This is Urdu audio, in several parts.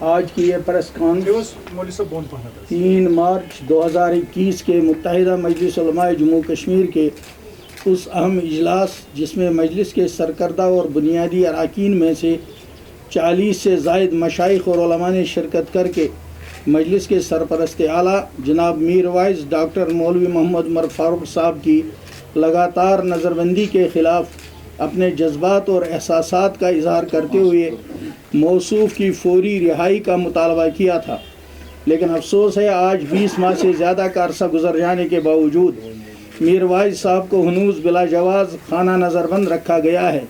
آج کی یہ پریس کانفرنس 3 مارچ 2021 کے متحدہ مجلس علماء جموں کشمیر کے اس اہم اجلاس جس میں مجلس کے سرکردہ اور بنیادی اراکین میں سے 40 سے زائد مشائخ اور علماء نے شرکت کر کے مجلس کے سرپرست اعلیٰ جناب میر وائز ڈاکٹر مولوی محمد عمر فاروق صاحب کی لگاتار نظر بندی کے خلاف اپنے جذبات اور احساسات کا اظہار کرتے ہوئے موصوف کی فوری رہائی کا مطالبہ کیا تھا، لیکن افسوس ہے آج 20 ماہ سے زیادہ کا عرصہ گزر جانے کے باوجود میر وائز صاحب کو ہنوز بلا جواز خانہ نظر بند رکھا گیا ہے،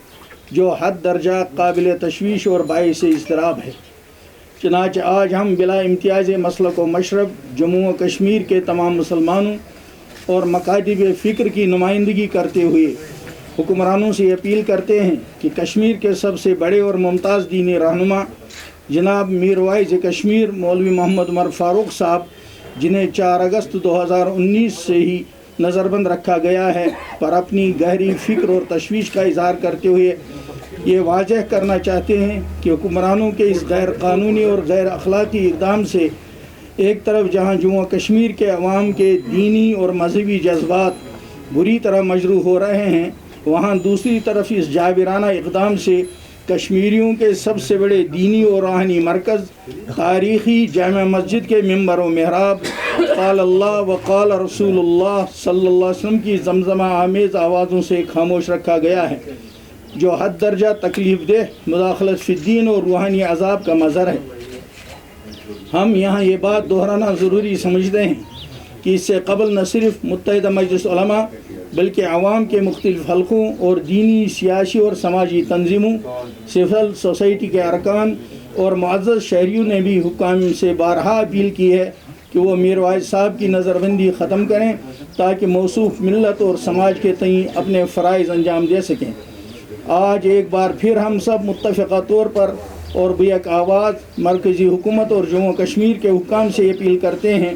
جو حد درجہ قابل تشویش اور باعث اضطراب ہے۔ چنانچہ آج ہم بلا امتیاز مسلک و مشرب جموں و کشمیر کے تمام مسلمانوں اور مکاتب فکر کی نمائندگی کرتے ہوئے حکمرانوں سے اپیل کرتے ہیں کہ کشمیر کے سب سے بڑے اور ممتاز دینی رہنما جناب میر وائز کشمیر مولوی محمد عمر فاروق صاحب، جنہیں 4 اگست 2019 سے ہی نظر بند رکھا گیا ہے، پر اپنی گہری فکر اور تشویش کا اظہار کرتے ہوئے یہ واضح کرنا چاہتے ہیں کہ حکمرانوں کے اس غیر قانونی اور غیر اخلاقی اقدام سے ایک طرف جہاں جموں کشمیر کے عوام کے دینی اور مذہبی جذبات بری طرح مجروح ہو رہے ہیں، وہاں دوسری طرف اس جابرانہ اقدام سے کشمیریوں کے سب سے بڑے دینی اور روحانی مرکز تاریخی جامع مسجد کے ممبر و محراب قال اللہ و قال رسول اللہ صلی اللہ علیہ وسلم کی زمزمہ آمیز آوازوں سے خاموش رکھا گیا ہے، جو حد درجہ تکلیف دہ مداخلت فی الدین اور روحانی عذاب کا مظہر ہے۔ ہم یہاں یہ بات دہرانا ضروری سمجھتے ہیں کہ اس سے قبل نہ صرف متحدہ مجلس علماء بلکہ عوام کے مختلف حلقوں اور دینی، سیاسی اور سماجی تنظیموں، سول سوسائٹی کے ارکان اور معزز شہریوں نے بھی حکام سے بارہا اپیل کی ہے کہ وہ میر وائز صاحب کی نظر بندی ختم کریں تاکہ موصوف ملت اور سماج کے تئیں اپنے فرائض انجام دے سکیں۔ آج ایک بار پھر ہم سب متفقہ طور پر اور بیک آواز مرکزی حکومت اور جموں کشمیر کے حکام سے اپیل کرتے ہیں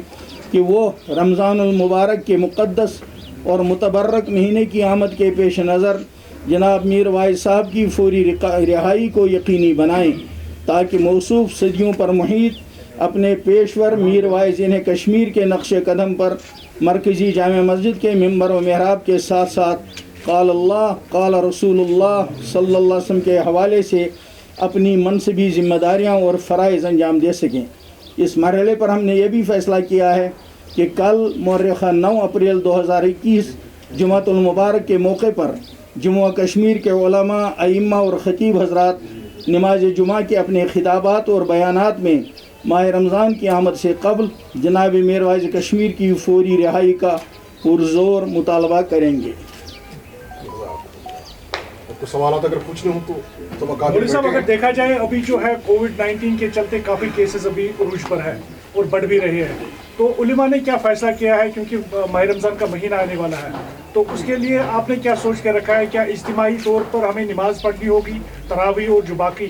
کہ وہ رمضان المبارک کے مقدس اور متبرک مہینے کی آمد کے پیش نظر جناب میر وائز صاحب کی فوری رہائی کو یقینی بنائیں تاکہ موصوف صدیوں پر محیط اپنے پیشور میر وائز انہیں کشمیر کے نقش قدم پر مرکزی جامع مسجد کے ممبر و محراب کے ساتھ ساتھ قال اللہ قال رسول اللہ صلی اللہ علیہ وسلم کے حوالے سے اپنی منصبی ذمہ داریاں اور فرائض انجام دے سکیں۔ اس مرحلے پر ہم نے یہ بھی فیصلہ کیا ہے کہ کل مورخہ 9 اپریل 2021 جمعۃ المبارک کے موقع پر جموں و کشمیر کے علماء، ائمہ اور خطیب حضرات نماز جمعہ کے اپنے خطابات اور بیانات میں ماہ رمضان کی آمد سے قبل جناب میر وائز کشمیر کی فوری رہائی کا پرزور مطالبہ کریں گے۔ سوالات اگر پوچھنے ہوں تو مولوی صاحب، اگر دیکھا جائے ابھی جو ہے کووڈ-19 کے چلتے کافی کیسز ابھی عروج پر ہے اور بڑھ بھی رہے ہیں، تو علماء نے کیا فیصلہ کیا ہے کیونکہ ماہ رمضان کا مہینہ آنے والا ہے، تو اس کے لیے آپ نے کیا سوچ کے رکھا ہے؟ کیا اجتماعی طور پر ہمیں نماز پڑھنی ہوگی تراویح اور جو باقی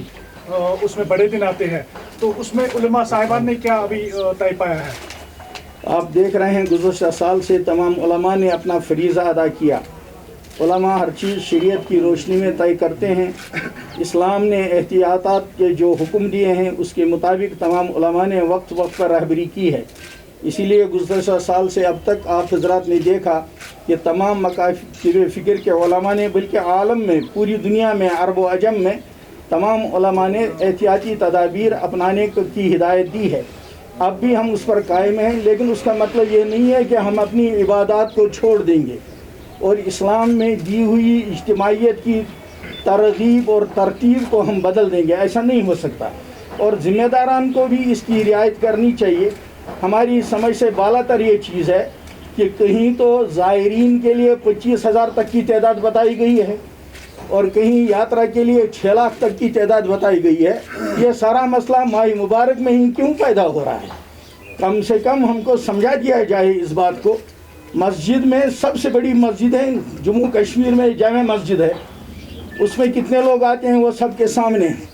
اس میں بڑے دن آتے ہیں، تو اس میں علماء صاحبان نے کیا ابھی طے پایا ہے؟ آپ دیکھ رہے ہیں گزشتہ سال سے تمام علماء نے اپنا فریضہ ادا کیا۔ علماء ہر چیز شریعت کی روشنی میں طے کرتے ہیں۔ اسلام نے احتیاطات کے جو حکم دیے ہیں اس کے مطابق تمام علماء نے وقت وقت پر رہبری کی ہے۔ اسی لیے گزشتہ سال سے اب تک آپ حضرات نے دیکھا کہ تمام مکاتب فکر کے علماء نے بلکہ عالم میں، پوری دنیا میں، عرب و عجم میں تمام علماء نے احتیاطی تدابیر اپنانے کی ہدایت دی ہے۔ اب بھی ہم اس پر قائم ہیں، لیکن اس کا مطلب یہ نہیں ہے کہ ہم اپنی عبادات کو چھوڑ دیں گے اور اسلام میں دی ہوئی اجتماعیت کی ترغیب اور ترتیب کو ہم بدل دیں گے، ایسا نہیں ہو سکتا۔ اور ذمہ داران کو بھی اس کی رعایت کرنی چاہیے۔ ہماری سمجھ سے بالا تر یہ چیز ہے کہ کہیں تو زائرین کے لیے 25,000 تک کی تعداد بتائی گئی ہے اور کہیں یاترا کے لیے 6 لاکھ تک کی تعداد بتائی گئی ہے۔ یہ سارا مسئلہ ماہ مبارک میں ہی کیوں پیدا ہو رہا ہے؟ کم سے کم ہم کو سمجھا دیا جائے اس بات کو۔ مسجد میں سب سے بڑی مسجد ہے جموں کشمیر میں جامع مسجد ہے، اس میں کتنے لوگ آتے ہیں وہ سب کے سامنے ہیں،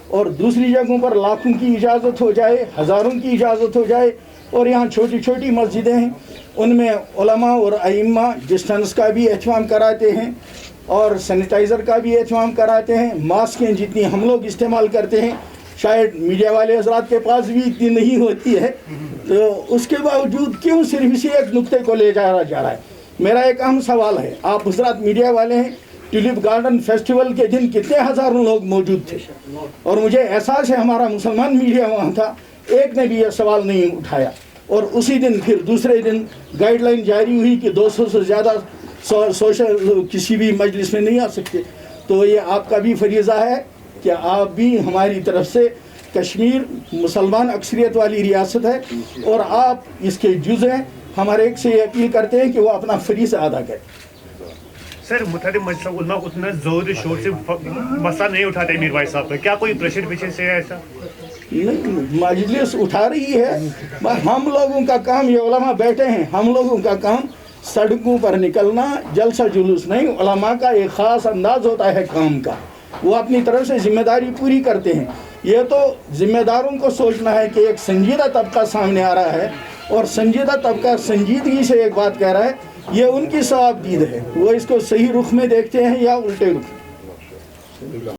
اور دوسری جگہوں پر لاکھوں کی اجازت ہو جائے، ہزاروں کی اجازت ہو جائے، اور یہاں چھوٹی چھوٹی مسجدیں ہیں ان میں علماء اور ائمہ ڈسٹنس کا بھی اہتمام کراتے ہیں اور سینیٹائزر کا بھی اہتمام کراتے ہیں، ماسکیں جتنی ہم لوگ استعمال کرتے ہیں شاید میڈیا والے حضرات کے پاس بھی اتنی نہیں ہوتی ہے، تو اس کے باوجود کیوں صرف اسی ایک نقطے کو لے جایا جا رہا ہے؟ میرا ایک اہم سوال ہے، آپ حضرات میڈیا والے ہیں، ٹیولپ گارڈن فیسٹیول کے دن کتنے ہزاروں لوگ موجود تھے، اور مجھے احساس ہے ہمارا مسلمان میڈیا وہاں تھا، ایک نے بھی یہ سوال نہیں اٹھایا، اور اسی دن پھر دوسرے دن گائیڈ لائن جاری ہوئی کہ 200 سے زیادہ سوشل کسی بھی مجلس میں نہیں آ سکتے۔ تو یہ آپ کا بھی فریضہ ہے کہ آپ بھی ہماری طرف سے، کشمیر مسلمان اکثریت والی ریاست ہے اور آپ اس کے جز ہیں، ہمارے ایک سے یہ اپیل کرتے ہیں کہ وہ اپنا فریضہ ادا کریں۔ سر متحدہ مجلس علماء اتنا زور شور سے مسئلہ نہیں اٹھاتے میر بھائی صاحب پہ، کیا کوئی پریشر پیچھے سے ہے ایسا؟ نہیں، مجلس اٹھا رہی ہے، ہم لوگوں کا کام، یہ علماء بیٹھے ہیں، ہم لوگوں کا کام سڑکوں پر نکلنا، جلسہ جلوس نہیں۔ علماء کا ایک خاص انداز ہوتا ہے کام کا، وہ اپنی طرف سے ذمہ داری پوری کرتے ہیں۔ یہ تو ذمہ داروں کو سوچنا ہے کہ ایک سنجیدہ طبقہ سامنے آ رہا ہے، اور سنجیدہ طبقہ سنجیدگی سے ایک بات کہہ رہا ہے، یہ ان کی ثواب دید ہے، وہ اس کو صحیح رخ میں دیکھتے ہیں یا الٹے رخ میں۔